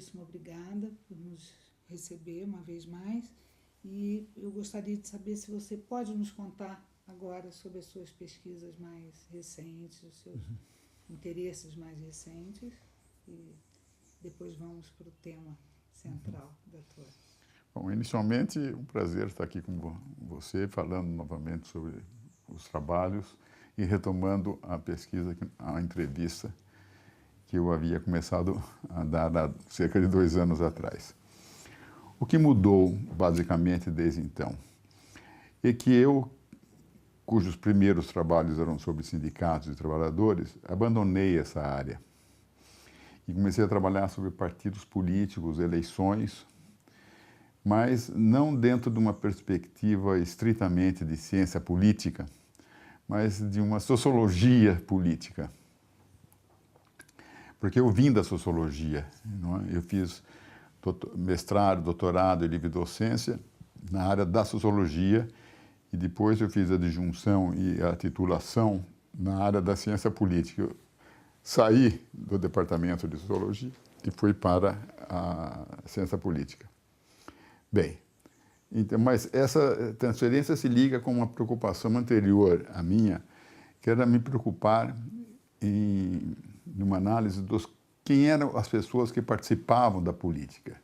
muitíssimo obrigada por nos receber uma vez mais. E eu gostaria de saber se você pode nos contar agora sobre as suas pesquisas mais recentes, os seus interesses mais recentes, e depois vamos para o tema central da tua. Bom, inicialmente, um prazer estar aqui com você, falando novamente sobre os trabalhos e retomando a pesquisa, a entrevista que eu havia começado a dar há cerca de 2 anos atrás. O que mudou, basicamente, desde então, é que eu, cujos primeiros trabalhos eram sobre sindicatos e trabalhadores, abandonei essa área e comecei a trabalhar sobre partidos políticos, eleições, mas não dentro de uma perspectiva estritamente de ciência política, mas de uma sociologia política. Porque eu vim da sociologia, não é? Eu fiz mestrado, doutorado e livre-docência na área da sociologia e depois eu fiz a adjunção e a titulação na área da ciência política. Eu saí do departamento de sociologia e fui para a ciência política. Bem, então, mas essa transferência se liga com uma preocupação anterior à minha, que era me preocupar numa análise dos quem eram as pessoas que participavam da política.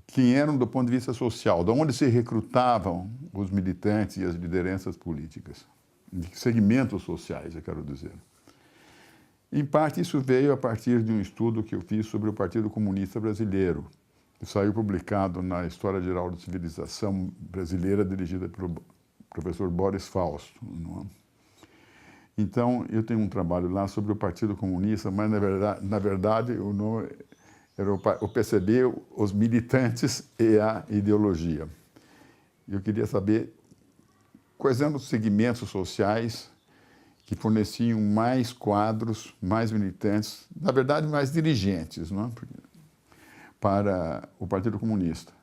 Quem eram do ponto de vista social, de onde se recrutavam os militantes e as lideranças políticas, de que segmentos sociais, eu quero dizer. Em parte, isso veio a partir de um estudo que eu fiz sobre o Partido Comunista Brasileiro, que saiu publicado na História Geral da Civilização Brasileira, dirigida pelo professor Boris Fausto. Não é? Então, eu tenho um trabalho lá sobre o Partido Comunista, mas, na verdade o nome era o PCB, os militantes e a ideologia. Eu queria saber quais eram os segmentos sociais que forneciam mais quadros, mais militantes, na verdade, mais dirigentes, não é? Para o Partido Comunista.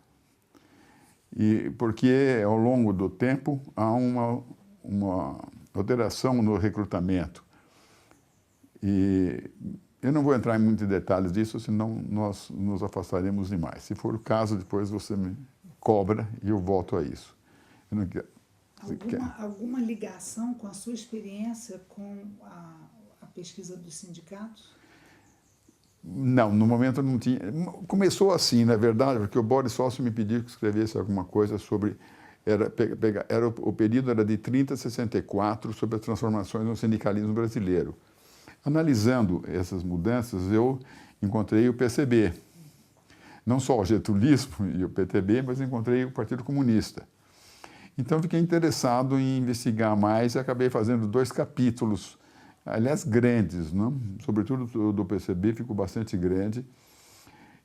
E porque, ao longo do tempo, há uma alteração no recrutamento. E eu não vou entrar em muitos detalhes disso, senão nós nos afastaremos demais. Se for o caso, depois você me cobra e eu volto a isso. Eu não quero... Alguma ligação com a sua experiência com a pesquisa dos sindicatos? Não, no momento não tinha. Começou assim, na verdade, porque o Boris Fausto me pediu que escrevesse alguma coisa sobre... o período era de 30 a 64, sobre as transformações no sindicalismo brasileiro. Analisando essas mudanças, eu encontrei o PCB. Não só o getulismo e o PTB, mas encontrei o Partido Comunista. Então, fiquei interessado em investigar mais e acabei fazendo 2 capítulos, aliás, grandes, não? Sobretudo do PCB, ficou bastante grande.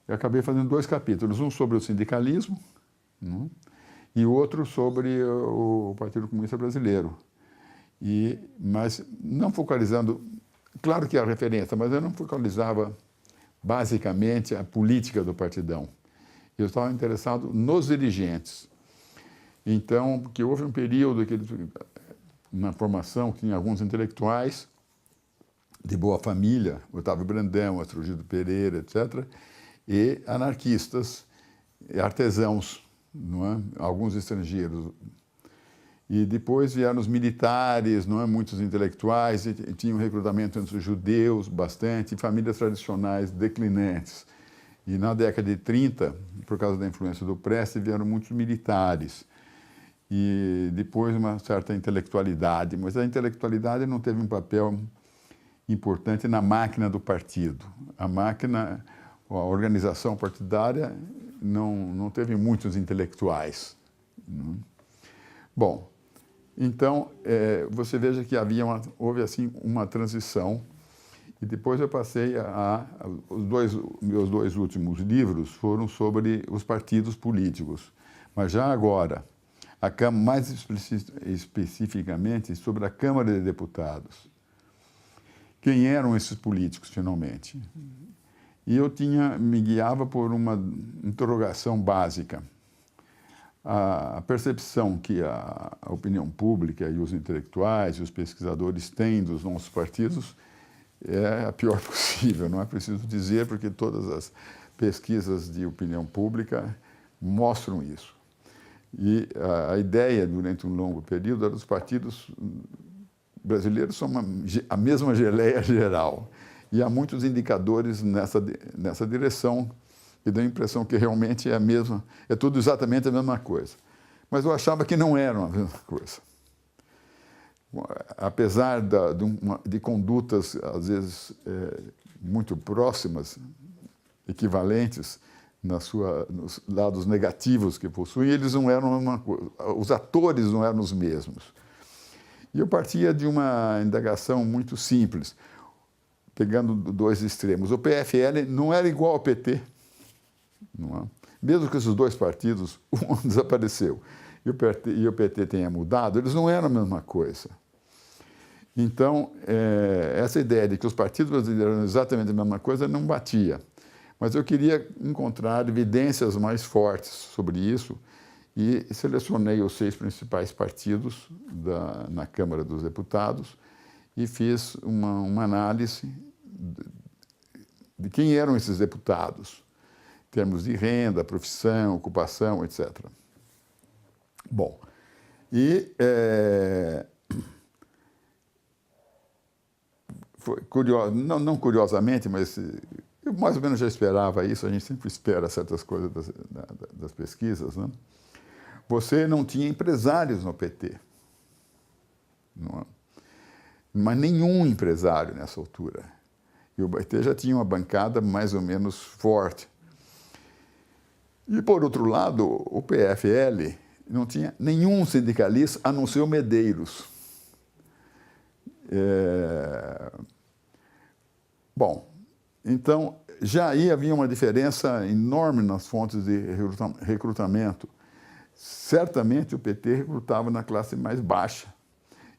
Eu acabei fazendo 2 capítulos, um sobre o sindicalismo, não? E outro sobre o Partido Comunista Brasileiro. Mas não focalizando, claro que há referência, mas eu não focalizava basicamente a política do partidão. Eu estava interessado nos dirigentes. Então, porque houve um período que na formação tinha alguns intelectuais de boa família, Otávio Brandão, Astrogildo Pereira, etc., e anarquistas, artesãos, não é? Alguns estrangeiros. E depois vieram os militares, não é? Muitos intelectuais, e tinha um recrutamento entre os judeus, bastante, e famílias tradicionais declinantes. E na década de 30, por causa da influência do Prestes, vieram muitos militares. E depois uma certa intelectualidade, mas a intelectualidade não teve um papel importante na máquina do partido. A máquina, a organização partidária não teve muitos intelectuais. Bom, então, você veja que houve assim uma transição e depois eu passei meus 2 últimos livros foram sobre os partidos políticos, mas já agora, mais especificamente sobre a Câmara de Deputados. Quem eram esses políticos, finalmente? E eu me guiava por uma interrogação básica. A percepção que a opinião pública e os intelectuais e os pesquisadores têm dos nossos partidos é a pior possível, não é preciso dizer, porque todas as pesquisas de opinião pública mostram isso. E a ideia, durante um longo período, era os partidos brasileiros são a mesma geleia geral. E há muitos indicadores nessa direção que dão a impressão que realmente é a mesma, é tudo exatamente a mesma coisa. Mas eu achava que não era a mesma coisa. Apesar de condutas, às vezes, muito próximas, equivalentes nos lados negativos que possuem, eles não eram a mesma coisa. Os atores não eram os mesmos. E eu partia de uma indagação muito simples, pegando dois extremos. O PFL não era igual ao PT, não é? Mesmo que esses dois partidos, um desapareceu e o PT tenha mudado, eles não eram a mesma coisa. Então, essa ideia de que os partidos brasileiros eram exatamente a mesma coisa não batia. Mas eu queria encontrar evidências mais fortes sobre isso e selecionei os 6 principais partidos na Câmara dos Deputados e fiz uma análise de quem eram esses deputados, em termos de renda, profissão, ocupação, etc. Bom, e foi curioso, não curiosamente, mas eu mais ou menos já esperava isso, a gente sempre espera certas coisas das pesquisas, né? Você não tinha empresários no PT, não é? Mas nenhum empresário nessa altura. E o PT já tinha uma bancada mais ou menos forte. E, por outro lado, o PFL não tinha nenhum sindicalista, a não ser o Medeiros. Bom, então, já aí havia uma diferença enorme nas fontes de recrutamento. Certamente o PT recrutava na classe mais baixa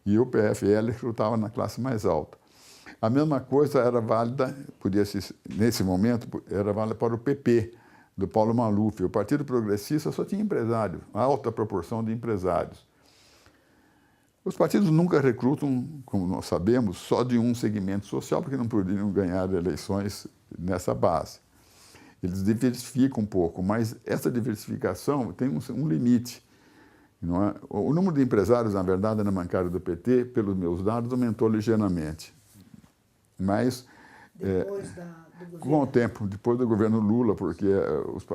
e o PFL recrutava na classe mais alta. A mesma coisa era válida, nesse momento, era válida para o PP, do Paulo Maluf. O Partido Progressista só tinha empresário, alta proporção de empresários. Os partidos nunca recrutam, como nós sabemos, só de um segmento social, porque não poderiam ganhar eleições nessa base. Eles diversificam um pouco, mas essa diversificação tem um limite. Não é? O número de empresários, na verdade, na bancada do PT, pelos meus dados, aumentou ligeiramente. Mas, com o tempo, depois do governo Lula, porque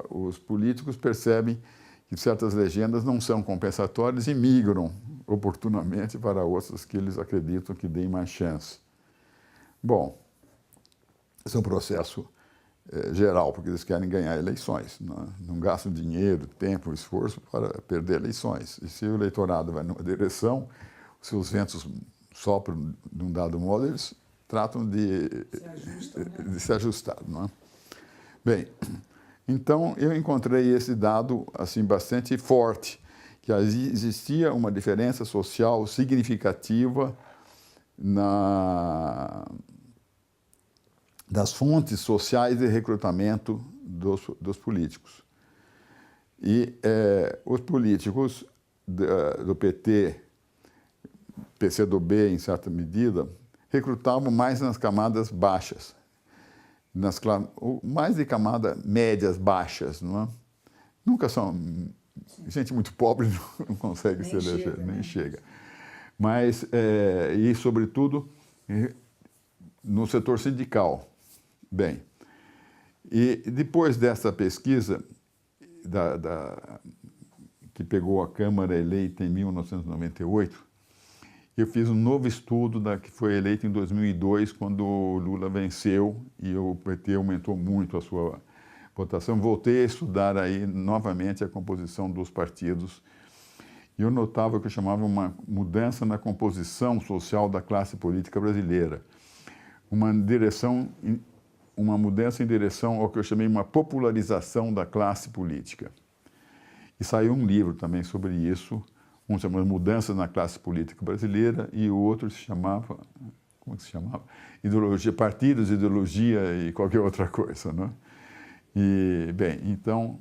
os políticos percebem que certas legendas não são compensatórias e migram oportunamente para outras que eles acreditam que deem mais chance. Bom, esse é um processo geral, porque eles querem ganhar eleições. Não gastam dinheiro, tempo, esforço para perder eleições. E se o eleitorado vai numa direção, se os ventos sopram de um dado modo, eles tratam de se ajustar. Não é? Bem, então eu encontrei esse dado assim, bastante forte, que existia uma diferença social significativa das fontes sociais de recrutamento dos políticos. E os políticos do PT, PCdoB, em certa medida, recrutavam mais nas camadas baixas, mais de camadas médias baixas, não é? Nunca são... Gente muito pobre não consegue se eleger, nem chega. Mas, e sobretudo, no setor sindical. Bem, e depois dessa pesquisa, que pegou a Câmara eleita em 1998, eu fiz um novo estudo que foi eleito em 2002, quando o Lula venceu e o PT aumentou muito a sua votação. Voltei a estudar aí novamente a composição dos partidos e eu notava o que eu chamava uma mudança na composição social da classe política brasileira. Uma mudança em direção ao que eu chamei uma popularização da classe política. E saiu um livro também sobre isso, um se chamava Mudanças na Classe Política Brasileira e o outro se chamava, como que se chamava? Partidos, Ideologia e qualquer outra coisa, né? E, bem, então,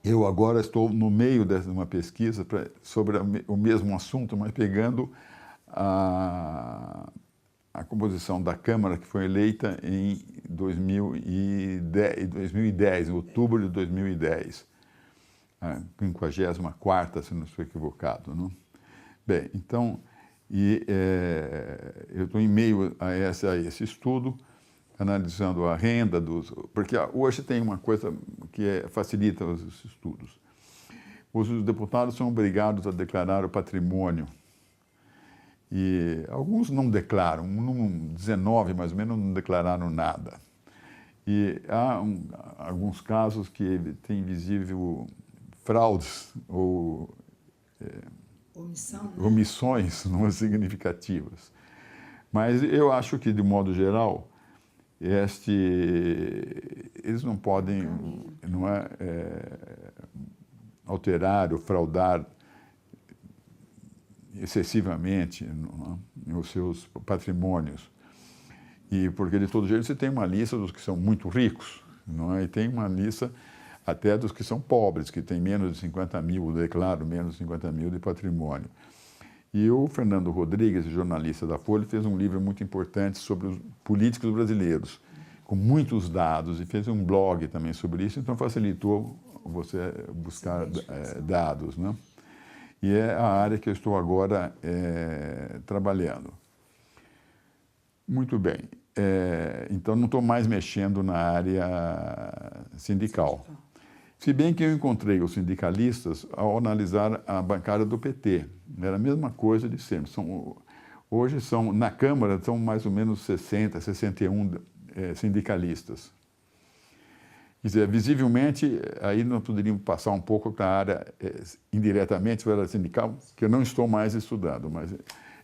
eu agora estou no meio de uma pesquisa sobre o mesmo assunto, mas pegando a composição da Câmara, que foi eleita em 2010, em outubro de 2010. A 54ª, se não estou equivocado. Não? Bem, então, eu estou em meio a esse estudo, analisando a renda dos... Porque hoje tem uma coisa que facilita os estudos. Os deputados são obrigados a declarar o patrimônio. E alguns não declaram, 19 mais ou menos não declararam nada. E há alguns casos que tem visível fraudes ou omissões não significativas. Mas eu acho que, de modo geral, eles não podem alterar ou fraudar excessivamente os seus patrimônios. E porque, de todo jeito, você tem uma lista dos que são muito ricos, não é? E tem uma lista até dos que são pobres, que têm menos de 50 mil, declaro, menos de 50 mil de patrimônio. E o Fernando Rodrigues, jornalista da Folha, fez um livro muito importante sobre os políticos brasileiros, com muitos dados, e fez um blog também sobre isso, então facilitou você buscar dados, né? E é a área que eu estou agora trabalhando. Muito bem. Então, não estou mais mexendo na área sindical. Se bem que eu encontrei os sindicalistas ao analisar a bancada do PT. Era a mesma coisa de sempre. Hoje, na Câmara, são mais ou menos 60, 61 sindicalistas. Quer dizer, visivelmente, aí nós poderíamos passar um pouco para a área, indiretamente, para a área sindical, que eu não estou mais estudando, mas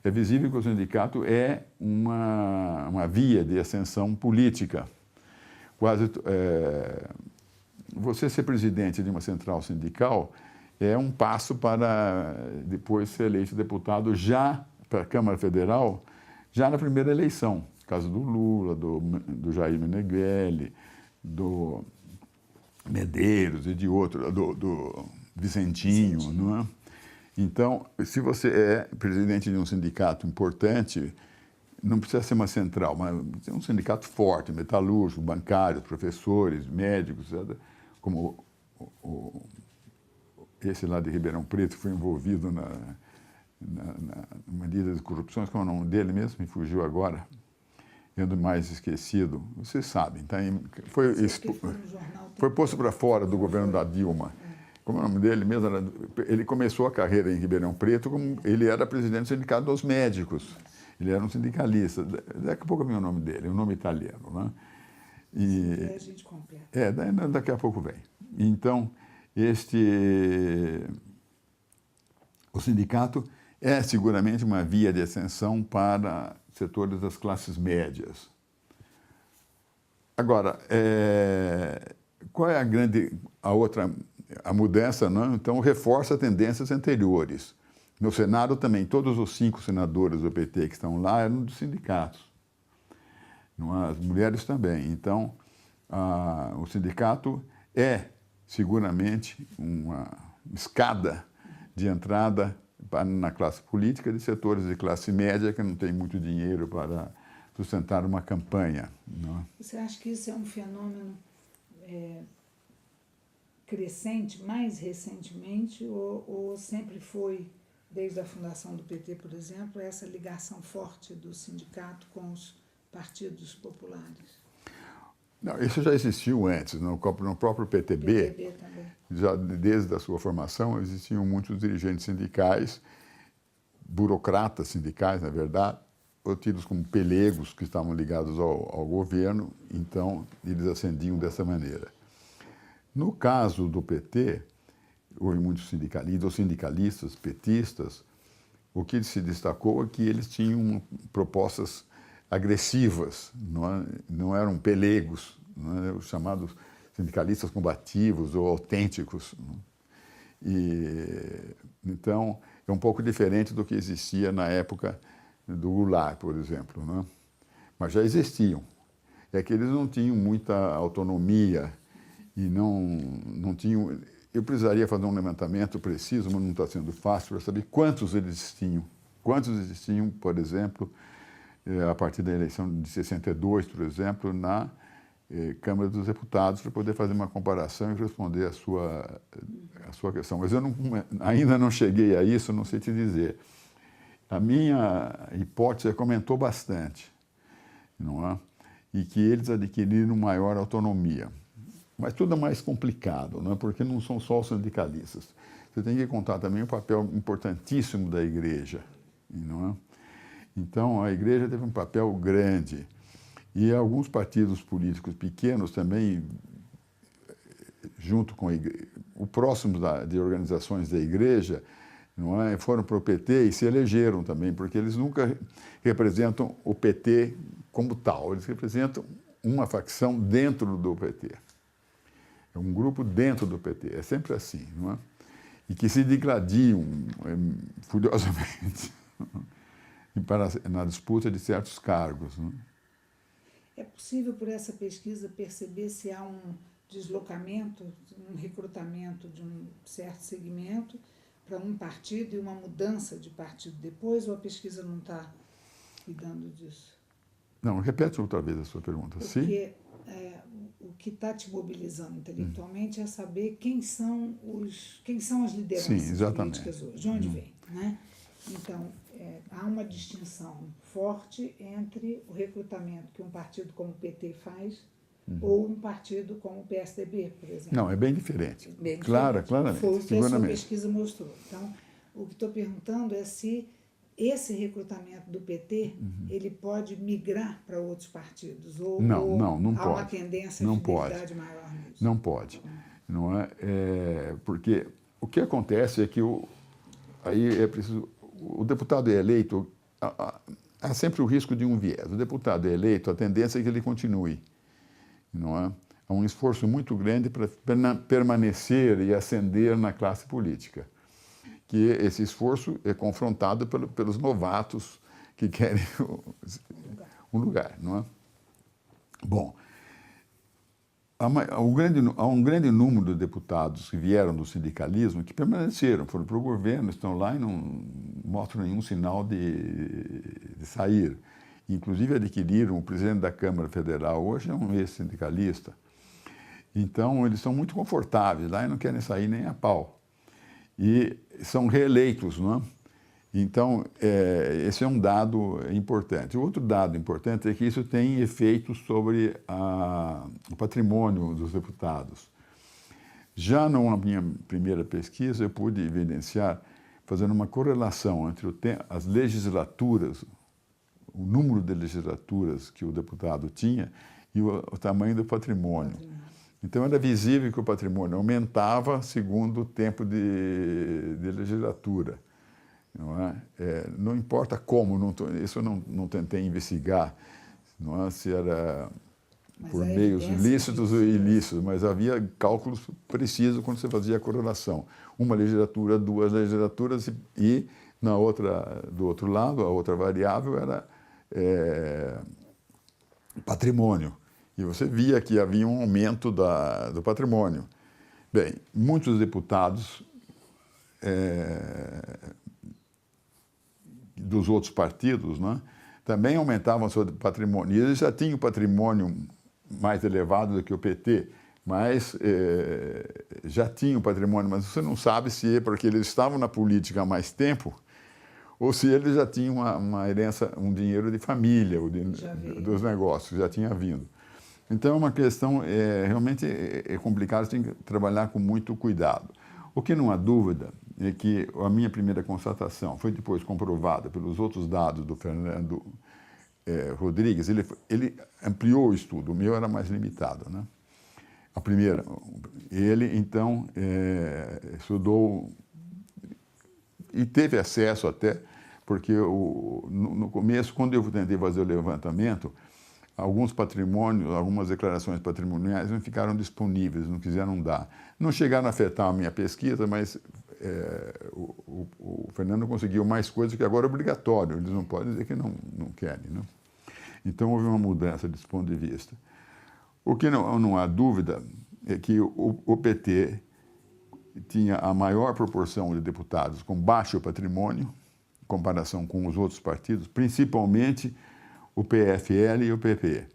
é visível que o sindicato é uma via de ascensão política. Você ser presidente de uma central sindical é um passo para depois ser eleito deputado já para a Câmara Federal, já na primeira eleição. No caso do Lula, do Jair Meneghelli, do Medeiros e de outro, do Vicentinho, não é? Então, se você é presidente de um sindicato importante, não precisa ser uma central, mas é um sindicato forte, metalúrgico, bancários, professores, médicos, como esse lá de Ribeirão Preto foi envolvido na medida de corrupção, como é o nome dele mesmo, me fugiu agora. Ando mais esquecido, vocês sabem, tá? Foi posto para fora do governo da Dilma. Como é o nome dele mesmo? Ele começou a carreira em Ribeirão Preto, como ele era presidente do Sindicato dos Médicos. Ele era um sindicalista. Daqui a pouco vem o nome dele, um nome italiano, né? E a gente completa. Daqui a pouco vem. Então, o sindicato é seguramente uma via de ascensão para setores das classes médias. Agora, qual é a mudança, não? Então, reforça tendências anteriores. No Senado também, todos os 5 senadores do PT que estão lá eram dos sindicatos. As mulheres também. Então, o sindicato é seguramente uma escada de entrada na classe política de setores de classe média que não tem muito dinheiro para sustentar uma campanha. Não é? Você acha que isso é um fenômeno crescente, mais recentemente, ou sempre foi, desde a fundação do PT, por exemplo, essa ligação forte do sindicato com os partidos populares? Não, isso já existiu antes. No próprio PTB também. Já desde a sua formação, existiam muitos dirigentes sindicais, burocratas sindicais, na verdade, ou tidos como pelegos que estavam ligados ao governo, então eles ascendiam dessa maneira. No caso do PT, houve muitos sindicalistas, ou sindicalistas, petistas, o que se destacou é que eles tinham propostas agressivas, não eram pelegos, não eram os chamados sindicalistas combativos ou autênticos. Então, é um pouco diferente do que existia na época do Goulart, por exemplo. Né? Mas já existiam. É que eles não tinham muita autonomia e não tinham... Eu precisaria fazer um levantamento preciso, mas não está sendo fácil, para saber quantos eles tinham. quantos existiam, por exemplo, a partir da eleição de 62, por exemplo, na Câmara dos Deputados, para poder fazer uma comparação e responder a sua questão. Mas eu ainda não cheguei a isso, não sei te dizer. A minha hipótese é que aumentou bastante, não é? E que eles adquiriram maior autonomia. Mas tudo é mais complicado, não é? Porque não são só os sindicalistas. Você tem que contar também o papel importantíssimo da igreja, não é? Então, a igreja teve um papel grande. E alguns partidos políticos pequenos também, junto com o próximo de organizações da igreja, não é, foram para o PT e se elegeram também, porque eles nunca representam o PT como tal, eles representam uma facção dentro do PT. É um grupo dentro do PT, é sempre assim, não é? E que se digladiam furiosamente na disputa de certos cargos, não é? É possível, por essa pesquisa, perceber se há um deslocamento, um recrutamento de um certo segmento para um partido e uma mudança de partido depois, ou a pesquisa não está cuidando disso? Não, repete outra vez a sua pergunta. Porque o que está te mobilizando intelectualmente é saber quem são as lideranças políticas hoje, de onde vem, né? Então, há uma distinção forte entre o recrutamento que um partido como o PT faz ou um partido como o PSDB, por exemplo. Não, é bem diferente. Bem Claramente. Foi o que a sua pesquisa mostrou. Então, o que estou perguntando é se esse recrutamento do PT ele pode migrar para outros partidos ou não há pode. uma tendência à fidelidade maior nisso? Não pode. Não é? Porque o que acontece é que aí é preciso. O deputado é eleito, há sempre o risco de um viés. O deputado é eleito, a tendência é que ele continue, não é? Há um esforço muito grande para permanecer e ascender na classe política. Que esse esforço é confrontado pelos novatos que querem um lugar, não é? Bom, há um grande número de deputados que vieram do sindicalismo que permaneceram, foram para o governo, estão lá e não mostram nenhum sinal de sair. Inclusive adquiriram, o presidente da Câmara Federal hoje é um ex-sindicalista. Então, eles são muito confortáveis lá e não querem sair nem a pau. E são reeleitos, não é? Então, esse é um dado importante. O outro dado importante é que isso tem efeitos sobre o patrimônio dos deputados. Já na minha primeira pesquisa, eu pude evidenciar, fazendo uma correlação entre as legislaturas, o número de legislaturas que o deputado tinha e o tamanho do patrimônio. Então, era visível que o patrimônio aumentava segundo o tempo de legislatura. Não é? Não importa como, isso eu não tentei investigar, não é? Se era por meios lícitos ou ilícitos, mas havia cálculos precisos quando você fazia a correlação. Uma legislatura, duas legislaturas e do outro lado, a outra variável era patrimônio. E você via que havia um aumento do patrimônio. Bem, muitos deputados dos outros partidos, né, também aumentavam o seu patrimônio. E eles já tinham patrimônio mais elevado do que o PT, mas já tinham patrimônio. Mas você não sabe se é porque eles estavam na política há mais tempo ou se eles já tinham uma herança, um dinheiro de família, dos negócios, já tinha vindo. Então, é uma questão realmente complicada, você tem que trabalhar com muito cuidado. O que não há dúvida é que a minha primeira constatação foi depois comprovada pelos outros dados do Fernando Rodrigues, ele ampliou o estudo, o meu era mais limitado, né? A primeira, ele então estudou e teve acesso até, porque no começo, quando eu tentei fazer o levantamento, alguns patrimônios, algumas declarações patrimoniais não ficaram disponíveis, não quiseram dar. Não chegaram a afetar a minha pesquisa, mas o Fernando conseguiu mais coisas que agora é obrigatório, eles não podem dizer que não querem, né? Então houve uma mudança desse ponto de vista. O que não há dúvida é que o PT tinha a maior proporção de deputados com baixo patrimônio, comparação com os outros partidos, principalmente o PFL e o PP.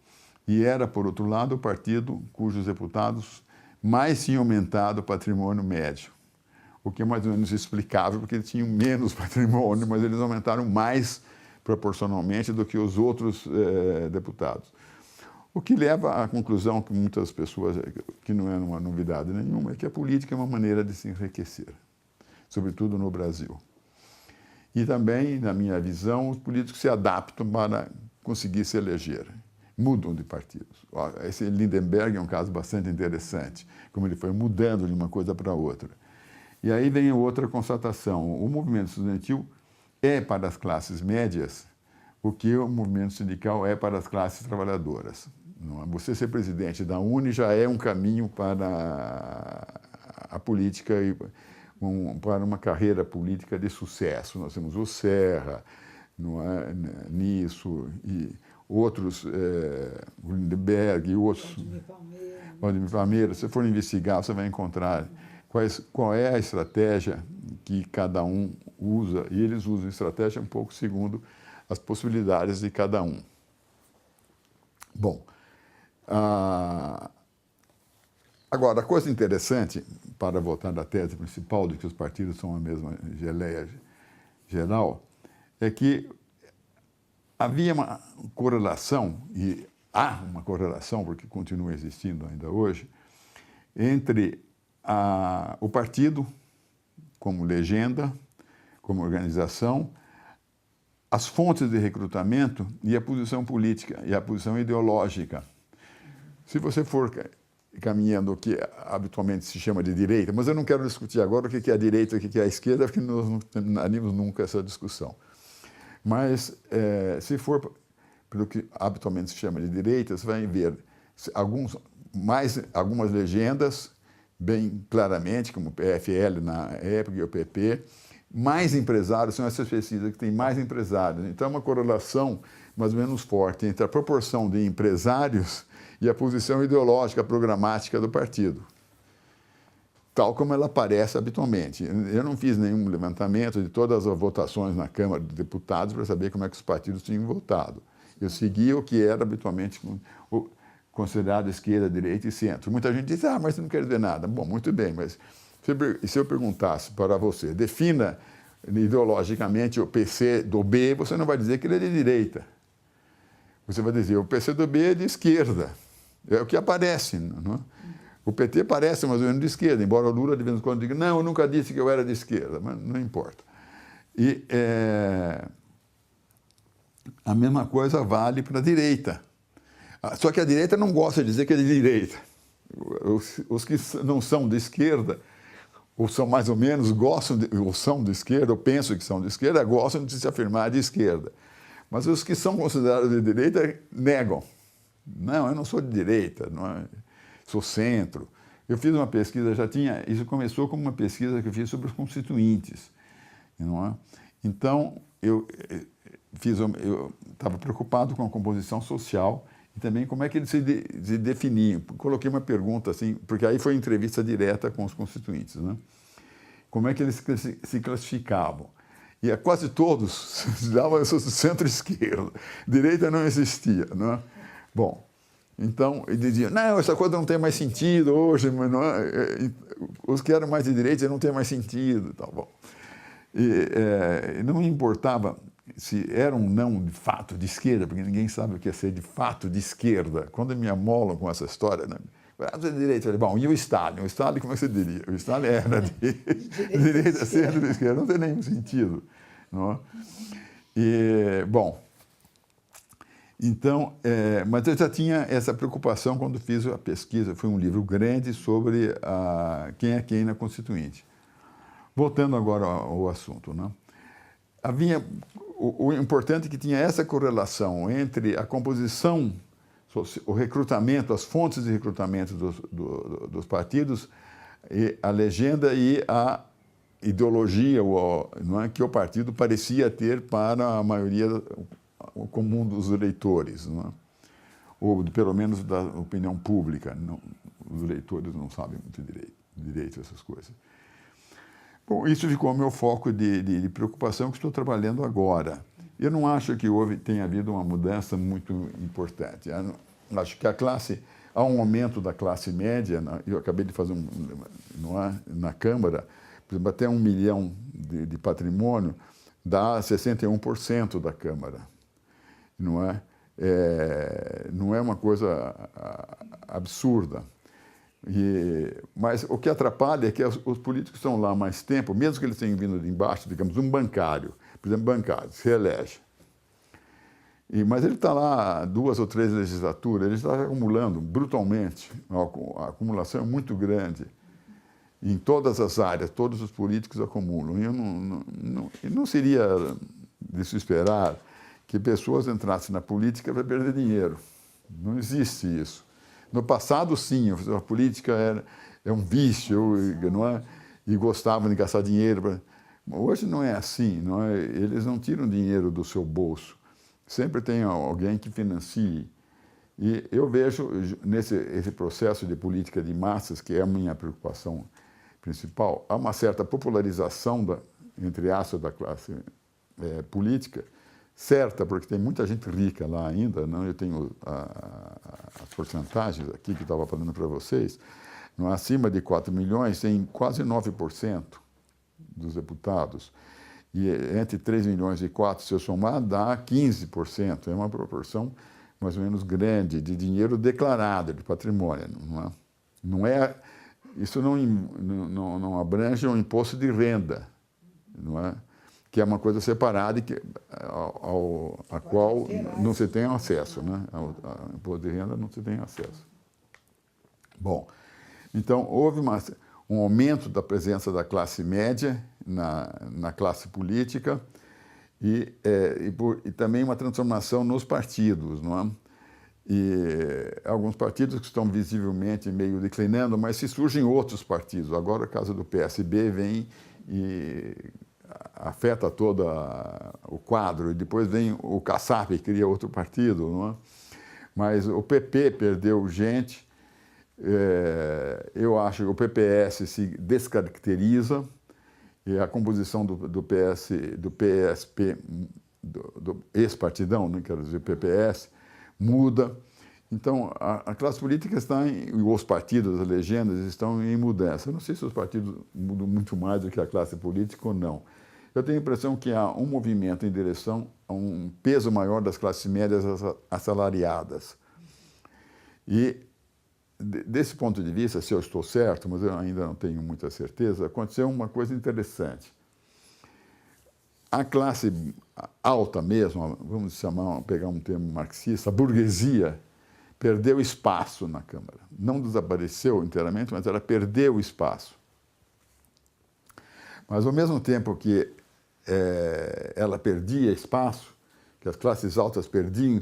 E era, por outro lado, o partido cujos deputados mais tinham aumentado o patrimônio médio, o que é mais ou menos explicável, porque eles tinham menos patrimônio, mas eles aumentaram mais proporcionalmente do que os outros deputados. O que leva à conclusão que muitas pessoas, que não é uma novidade nenhuma, é que a política é uma maneira de se enriquecer, sobretudo no Brasil. E também, na minha visão, os políticos se adaptam para conseguir se eleger, mudam de partidos. Esse Lindenberg é um caso bastante interessante, como ele foi mudando de uma coisa para outra. E aí vem outra constatação: o movimento estudantil é para as classes médias o que o movimento sindical é para as classes trabalhadoras. Você ser presidente da UNE já é um caminho para a política e para uma carreira política de sucesso. Nós temos o Serra, não é, nisso, e outros, o Lindenberg e outros. Valdemir Palmeira. Se você for investigar, você vai encontrar qual é a estratégia que cada um usa, e eles usam a estratégia um pouco segundo as possibilidades de cada um. Bom, agora, a coisa interessante, para voltar da tese principal de que os partidos são a mesma geleia geral, é que havia uma correlação, e há uma correlação, porque continua existindo ainda hoje, entre o partido como legenda, como organização, as fontes de recrutamento e a posição política e a posição ideológica. Se você for caminhando o que habitualmente se chama de direita, mas eu não quero discutir agora o que é a direita e o que é a esquerda, porque nós não terminaremos nunca essa discussão. Mas, se for pelo que habitualmente se chama de direita, você vai ver algumas legendas, bem claramente, como o PFL na época e o PP, mais empresários, são essas pesquisas que têm mais empresários. Então, é uma correlação mais ou menos forte entre a proporção de empresários e a posição ideológica, programática do partido, tal como ela aparece habitualmente. Eu não fiz nenhum levantamento de todas as votações na Câmara dos Deputados para saber como é que os partidos tinham votado. Eu seguia o que era habitualmente considerado esquerda, direita e centro. Muita gente diz, mas você não quer dizer nada. Bom, muito bem, mas se eu perguntasse para você, defina ideologicamente o PC do B, você não vai dizer que ele é de direita. Você vai dizer, o PC do B é de esquerda. É o que aparece. Não é? O PT parece mais ou menos de esquerda, embora o Lula de vez em quando diga, não, eu nunca disse que eu era de esquerda, mas não importa. E a mesma coisa vale para a direita. Só que a direita não gosta de dizer que é de direita. Os que não são de esquerda, ou são mais ou menos, ou são de esquerda, ou pensam que são de esquerda, gostam de se afirmar de esquerda. Mas os que são considerados de direita negam. Não, eu não sou de direita, sou centro. Eu fiz uma pesquisa, isso começou como uma pesquisa que eu fiz sobre os constituintes. Não é? Então, eu estava preocupado com a composição social e também como é que eles se definiam. Coloquei uma pergunta assim, porque aí foi entrevista direta com os constituintes, né? Como é que eles se classificavam? E quase todos davam centro-esquerda. Direita não existia, não é? Bom, então, ele dizia, não, essa coisa não tem mais sentido hoje, mas não é, os que eram mais de direita não tem mais sentido. Tá bom. E não me importava se era um não de fato de esquerda, porque ninguém sabe o que é ser de fato de esquerda. Quando me amolam com essa história, né? Você é de direita, bom, e o Stalin? O Stalin, como é que você diria? O Stalin era de direita, centro, de esquerda, não tem nenhum sentido. Não é? E, bom, então, mas eu já tinha essa preocupação quando fiz a pesquisa. Foi um livro grande sobre quem é quem na Constituinte. Voltando agora ao assunto, né? O importante é que tinha essa correlação entre a composição, o recrutamento, as fontes de recrutamento dos partidos, e a legenda e a ideologia não é, que o partido parecia ter para a maioria comum dos eleitores, não é? Ou pelo menos da opinião pública. Os eleitores não sabem muito direito essas coisas. Bom, isso ficou o meu foco de preocupação que estou trabalhando agora. Eu não acho que tenha havido uma mudança muito importante. Eu acho que há um aumento da classe média. Eu acabei de fazer na Câmara, por exemplo, até 1 milhão de patrimônio dá 61% da Câmara. Não é? Não é uma coisa absurda. Mas o que atrapalha é que os políticos estão lá há mais tempo, mesmo que eles tenham vindo de embaixo, digamos, um bancário, por exemplo, bancário, se elege. Mas ele está lá 2 ou 3 legislaturas, ele está acumulando brutalmente, a acumulação é muito grande. Em todas as áreas, todos os políticos acumulam. E não seria de se esperar que pessoas entrassem na política para perder dinheiro. Não existe isso. No passado, sim, a política é um vício, não é? E gostavam de gastar dinheiro. Hoje não é assim, não é? Eles não tiram dinheiro do seu bolso. Sempre tem alguém que financie. E eu vejo esse processo de política de massas, que é a minha preocupação principal, há uma certa popularização, entre aspas, da classe política, certa, porque tem muita gente rica lá ainda, não? Eu tenho as porcentagens aqui que eu estava falando para vocês, não? Acima de 4 milhões tem quase 9% dos deputados, e entre 3 milhões e 4, se eu somar, dá 15%, é uma proporção mais ou menos grande de dinheiro declarado, de patrimônio, não é? Isso não abrange o imposto de renda, não é? Que é uma coisa separada e a qual não se tem acesso, né? Ao imposto de renda não se tem acesso. Bom, então houve um aumento da presença da classe média na classe política e também uma transformação nos partidos, não é? E alguns partidos que estão visivelmente meio declinando, mas se surgem outros partidos. Agora, o caso do PSB vem e afeta todo o quadro, e depois vem o Kassab, que cria outro partido, não é? Mas o PP perdeu gente, eu acho que o PPS se descaracteriza, e a composição do PSP, do ex-partidão, não quero dizer PPS, muda. Então, a classe política está os partidos, as legendas estão em mudança. Eu não sei se os partidos mudam muito mais do que a classe política ou não. Eu tenho a impressão que há um movimento em direção a um peso maior das classes médias assalariadas. E, desse ponto de vista, se eu estou certo, mas eu ainda não tenho muita certeza, aconteceu uma coisa interessante. A classe alta mesmo, vamos pegar um termo marxista, a burguesia, perdeu espaço na Câmara. Não desapareceu inteiramente, mas ela perdeu espaço. Mas, ao mesmo tempo que ela perdia espaço, que as classes altas perdiam,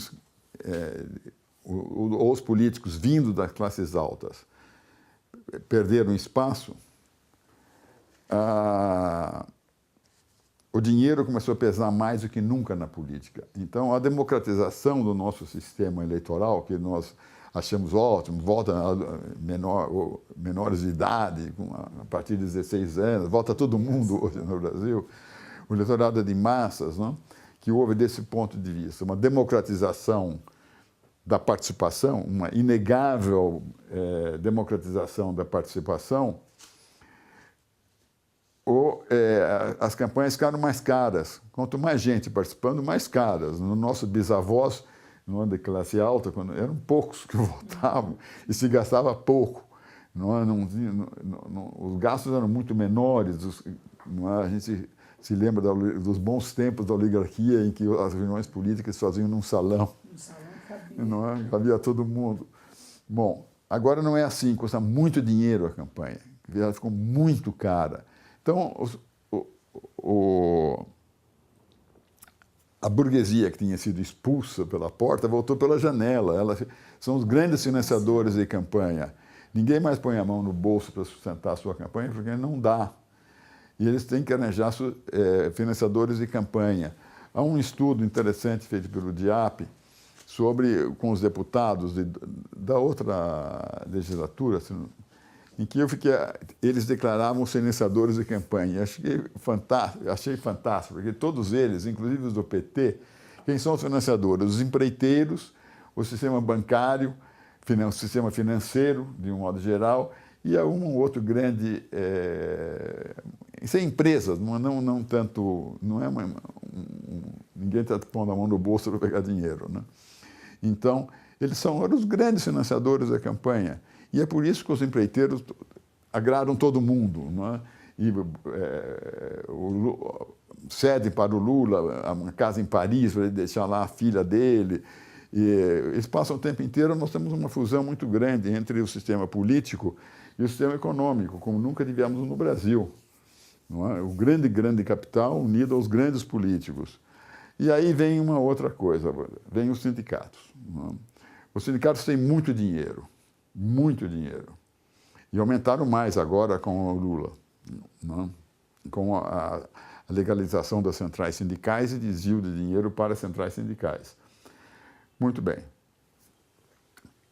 os políticos vindo das classes altas perderam espaço, o dinheiro começou a pesar mais do que nunca na política. Então, a democratização do nosso sistema eleitoral, que nós achamos ótimo, vota menores de idade, a partir de 16 anos, vota todo mundo hoje no Brasil, o eleitorado de massas, não? Que houve desse ponto de vista, uma democratização da participação, uma inegável democratização da participação, as campanhas ficaram mais caras. Quanto mais gente participando, mais caras. No nosso bisavós, no ano de classe alta, eram poucos que votavam e se gastava pouco. Os gastos eram muito menores. A gente se lembra dos bons tempos da oligarquia em que as reuniões políticas se faziam num salão. No salão cabia. Cabia todo mundo. Bom, agora não é assim, custa muito dinheiro a campanha. Ela ficou muito cara. Então, a burguesia que tinha sido expulsa pela porta voltou pela janela. Elas são os grandes financiadores de campanha. Ninguém mais põe a mão no bolso para sustentar a sua campanha, porque não dá. E eles têm que arranjar financiadores de campanha. Há um estudo interessante feito pelo DIAP com os deputados da outra legislatura, em que eles declaravam os financiadores de campanha. Achei fantástico, porque todos eles, inclusive os do PT, quem são os financiadores? Os empreiteiros, o sistema bancário, o sistema financeiro, de um modo geral, e um outro grande... Isso é empresas, não tanto... Não é ninguém está pondo a mão no bolso para pegar dinheiro, né? Então, eles eram os grandes financiadores da campanha. E é por isso que os empreiteiros agradam todo mundo, não é? E, cede para o Lula uma casa em Paris para ele deixar lá a filha dele. E eles passam o tempo inteiro. Nós temos uma fusão muito grande entre o sistema político e o sistema econômico, como nunca tivemos no Brasil, não é? O grande capital unido aos grandes políticos. E aí vem uma outra coisa, vem os sindicatos, não é? Os sindicatos têm muito dinheiro. E aumentaram mais agora com o Lula, não? Com a legalização das centrais sindicais e desvio de dinheiro para as centrais sindicais. Muito bem.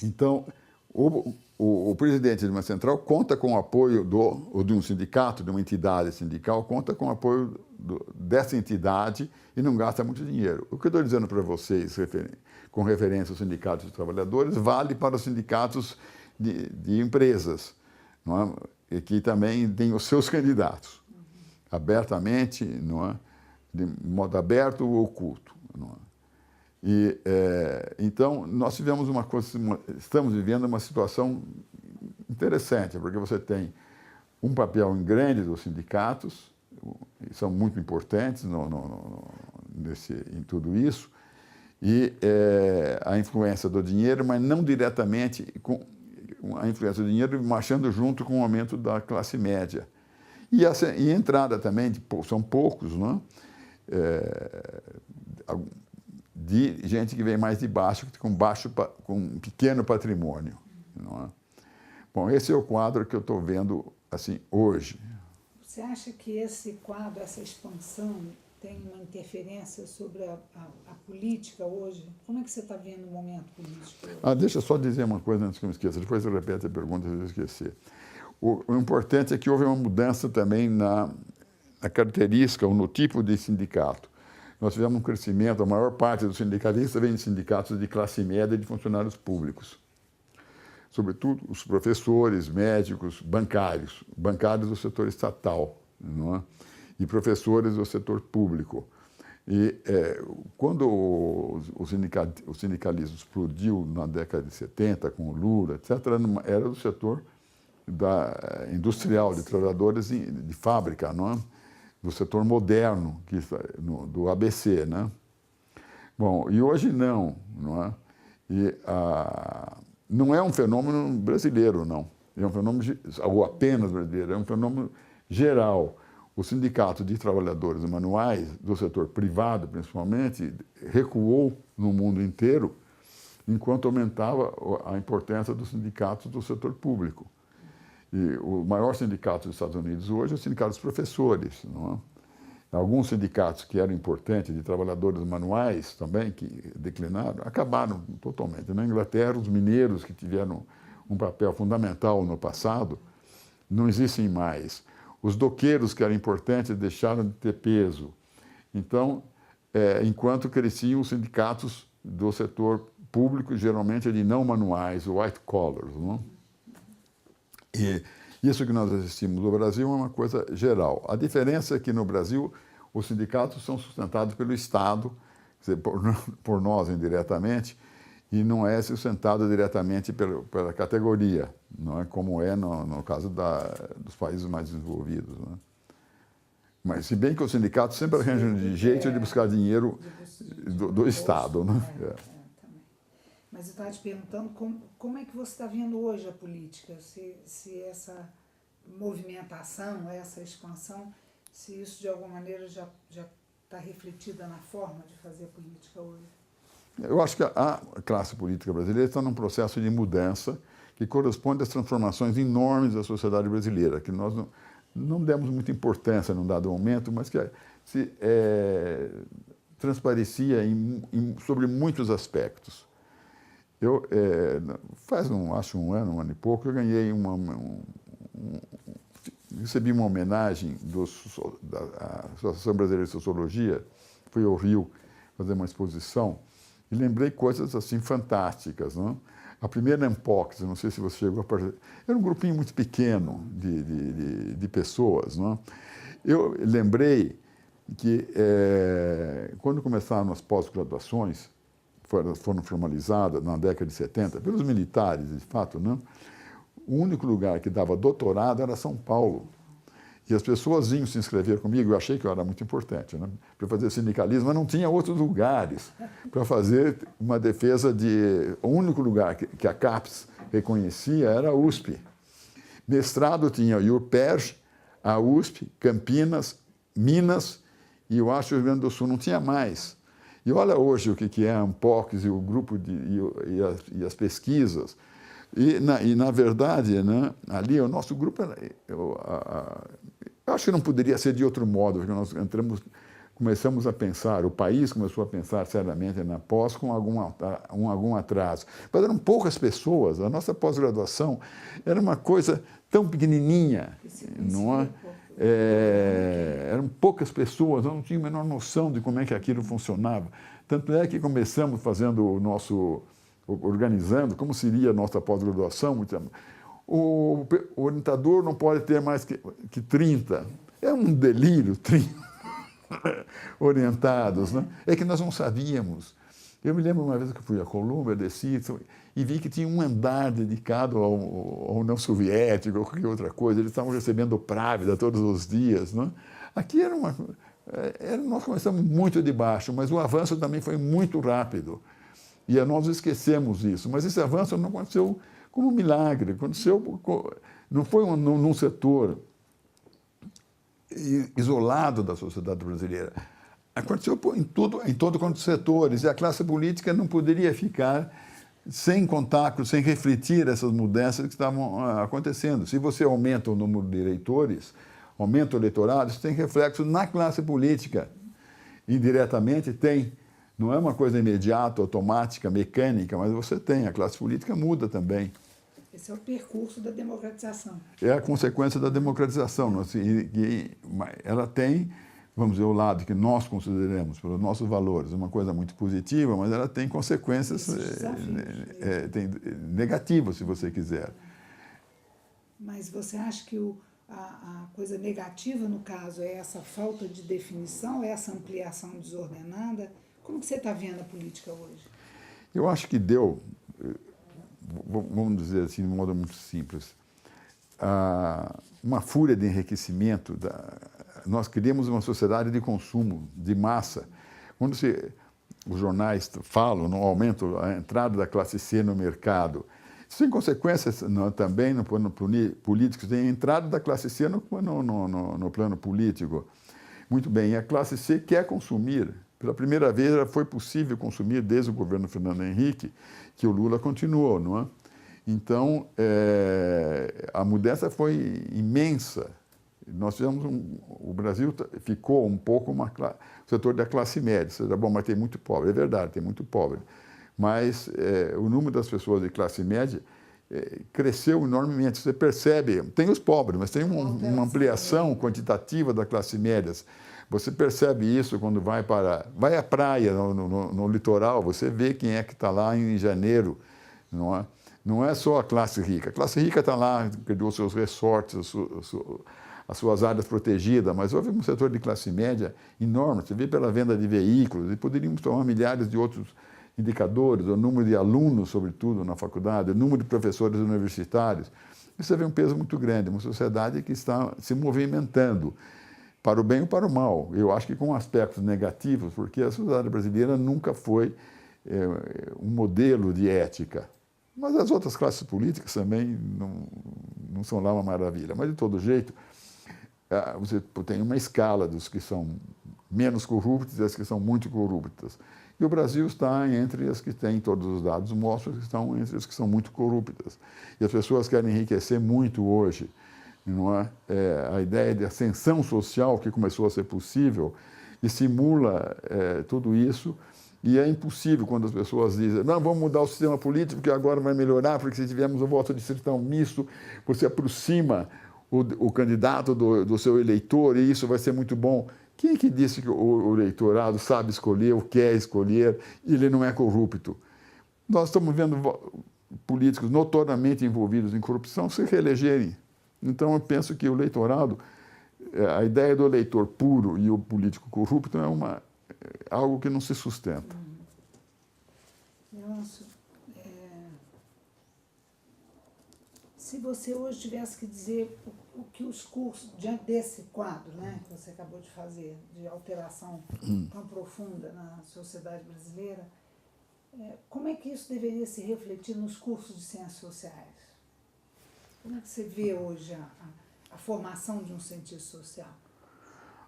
Então, o presidente de uma central conta com o apoio de um sindicato, de uma entidade sindical, conta com o apoio dessa entidade e não gasta muito dinheiro. O que eu estou dizendo para vocês, com referência aos sindicatos de trabalhadores, vale para os sindicatos de empresas, não é? E que também têm os seus candidatos, abertamente, não é? De modo aberto ou oculto, não é? E, então, nós estamos vivendo uma situação interessante, porque você tem um papel grande dos sindicatos, são muito importantes em tudo isso, e a influência do dinheiro, mas não diretamente a influência do dinheiro marchando junto com o aumento da classe média. E a entrada também, são poucos, não é? De gente que vem mais de baixo, com um pequeno patrimônio, não é? Bom, esse é o quadro que eu estou vendo assim hoje. Você acha que esse quadro, essa expansão, tem uma interferência sobre a política hoje? Como é que você está vendo o momento político hoje? Deixa eu só dizer uma coisa antes que eu me esqueça, depois você repete a pergunta se eu esquecer. O importante é que houve uma mudança também na característica ou no tipo de sindicato. Nós tivemos um crescimento, a maior parte dos sindicalistas vem de sindicatos de classe média e de funcionários públicos. Sobretudo os professores, médicos, bancários do setor estatal, não é? E professores do setor público. E quando o sindicalismo explodiu na década de 70, com o Lula, etc., era do setor industrial, de trabalhadores de fábrica, não é? Do setor moderno, do ABC, né? Bom, e hoje não é? E não é um fenômeno brasileiro, não. É um fenômeno, ou apenas brasileiro, é um fenômeno geral. O sindicato de trabalhadores manuais, do setor privado principalmente, recuou no mundo inteiro, enquanto aumentava a importância dos sindicatos do setor público. E o maior sindicato dos Estados Unidos hoje é o sindicato dos professores, não é? Alguns sindicatos que eram importantes, de trabalhadores manuais também, que declinaram, acabaram totalmente. Na Inglaterra, os mineiros, que tiveram um papel fundamental no passado, não existem mais. Os doqueiros, que eram importantes, deixaram de ter peso. Então, enquanto cresciam os sindicatos do setor público, geralmente de não manuais, white collars, não? E isso que nós assistimos no Brasil é uma coisa geral. A diferença é que no Brasil os sindicatos são sustentados pelo Estado, quer dizer, por nós indiretamente, e não é sustentado diretamente pela categoria, não é como é no caso dos países mais desenvolvidos, não é? Mas se bem que os sindicatos sempre arranjam de jeito de buscar dinheiro do Estado, né? Mas eu estava te perguntando como é que você está vendo hoje a política, se essa movimentação, essa expansão, se isso de alguma maneira já está refletida na forma de fazer política hoje. Eu acho que a classe política brasileira está num processo de mudança que corresponde às transformações enormes da sociedade brasileira, que nós não demos muita importância num dado momento, mas que se transparecia sobre muitos aspectos. Faz acho um ano e pouco, eu ganhei recebi uma homenagem da Associação Brasileira de Sociologia, fui ao Rio fazer uma exposição, e lembrei coisas assim fantásticas, não? A primeira Ampox, não sei se você chegou a participar, era um grupinho muito pequeno de pessoas, não? Eu lembrei que quando começaram as pós-graduações, foram formalizadas na década de 70, pelos militares, de fato, não? O único lugar que dava doutorado era São Paulo. E as pessoas vinham se inscrever comigo, eu achei que eu era muito importante, né, para fazer sindicalismo, mas não tinha outros lugares para fazer uma defesa de... O único lugar que a CAPES reconhecia era a USP. Mestrado tinha a URPERJ, a USP, Campinas, Minas, e eu acho que o Rio Grande do Sul não tinha mais. E olha hoje o que é a Ampox e o grupo e as pesquisas. E na verdade, né, ali o nosso grupo, eu acho que não poderia ser de outro modo, porque nós começamos a pensar, o país começou a pensar seriamente na pós com algum atraso. Mas eram poucas pessoas, a nossa pós-graduação era uma coisa tão pequenininha, não é? Eram poucas pessoas, eu não tinha a menor noção de como é que aquilo funcionava. Tanto é que começamos fazendo organizando como seria a nossa pós-graduação. O orientador não pode ter mais que 30. É um delírio, 30 orientados, né? É que nós não sabíamos. Eu me lembro uma vez que eu fui a Colômbia, desci e vi que tinha um andar dedicado ao União Soviética ou qualquer outra coisa. Eles estavam recebendo Právida todos os dias, né? Aqui nós começamos muito de baixo, mas o avanço também foi muito rápido. E nós esquecemos isso. Mas esse avanço não aconteceu como um milagre. Aconteceu, não foi num setor isolado da sociedade brasileira. Aconteceu em todos os setores. E a classe política não poderia ficar sem contato, sem refletir essas mudanças que estavam acontecendo. Se você aumenta o número de eleitores, aumenta o eleitorado, isso tem reflexo na classe política. Indiretamente tem. Não é uma coisa imediata, automática, mecânica, mas você tem. A classe política muda também. Esse é o percurso da democratização. É a consequência da democratização. Ela tem, vamos dizer, o lado que nós consideramos, pelos nossos valores, uma coisa muito positiva, mas ela tem consequências negativas, se você quiser. Mas você acha que a coisa negativa, no caso, é essa falta de definição, é essa ampliação desordenada? Como que você está vendo a política hoje? Eu acho que deu, vamos dizer assim, de um modo muito simples, uma fúria de enriquecimento. Nós criamos uma sociedade de consumo, de massa. Quando os jornais falam no aumento, a entrada da classe C no mercado, isso tem consequências também no plano político, tem a entrada da classe C no plano político. Muito bem, e a classe C quer consumir. Pela primeira vez, foi possível consumir desde o governo Fernando Henrique, que o Lula continuou, não é? Então, a mudança foi imensa. Nós tivemos o Brasil ficou um pouco o setor da classe média. Seja, bom, mas tem muito pobre. É verdade, tem muito pobre. Mas o número das pessoas de classe média cresceu enormemente. Você percebe, tem os pobres, mas tem uma ampliação quantitativa da classe média. Você percebe isso quando vai à praia, no litoral, você vê quem é que está lá em janeiro, não é? Não é só a classe rica. A classe rica está lá, criou seus resorts, as suas áreas protegidas, mas houve um setor de classe média enorme. Você vê pela venda de veículos, e poderíamos tomar milhares de outros indicadores, o número de alunos, sobretudo, na faculdade, o número de professores universitários. Você vê um peso muito grande, uma sociedade que está se movimentando, para o bem ou para o mal. Eu acho que com aspectos negativos, porque a sociedade brasileira nunca foi um modelo de ética. Mas as outras classes políticas também não são lá uma maravilha. Mas, de todo jeito, você tem uma escala dos que são menos corruptos e as que são muito corruptas. E o Brasil está entre as que têm, todos os dados mostram que estão entre as que são muito corruptas. E as pessoas querem enriquecer muito hoje. Não é? A ideia de ascensão social que começou a ser possível e simula tudo isso, e é impossível quando as pessoas dizem não, vamos mudar o sistema político porque agora vai melhorar, porque se tivermos o voto distritão misto, você aproxima o candidato do seu eleitor e isso vai ser muito bom. Quem é que disse que o eleitorado sabe escolher, ou quer escolher, e ele não é corrupto? Nós estamos vendo políticos notoriamente envolvidos em corrupção se reelegerem. Então, eu penso que o eleitorado, a ideia do eleitor puro e o político corrupto é algo que não se sustenta. Nossa, se você hoje tivesse que dizer o que os cursos, diante desse quadro, né, que você acabou de fazer, de alteração tão profunda na sociedade brasileira, como é que isso deveria se refletir nos cursos de ciências sociais? Como é que você vê hoje a formação de um cientista social?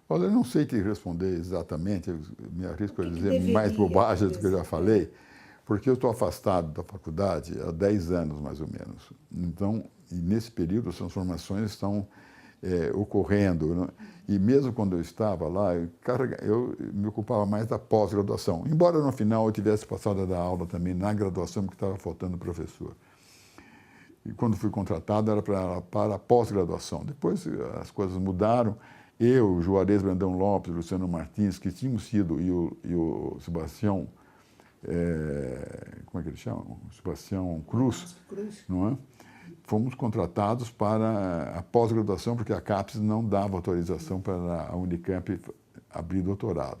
Olha, eu não sei te responder exatamente, eu me arrisco a dizer deveria, mais bobagens do que eu já talvez, falei, porque eu estou afastado da faculdade há 10 anos, mais ou menos. Então, e nesse período, as transformações estão ocorrendo, né? E mesmo quando eu estava lá, eu me ocupava mais da pós-graduação, embora no final eu tivesse passado a dar aula também na graduação, porque estava faltando professor. E quando fui contratado era para a pós-graduação. Depois as coisas mudaram. Eu, Juarez Brandão Lopes, Luciano Martins, que tínhamos sido, e o Sebastião, como é que ele chama? Sebastião Cruz, não é? Fomos contratados para a pós-graduação, porque a CAPES não dava autorização para a Unicamp abrir doutorado.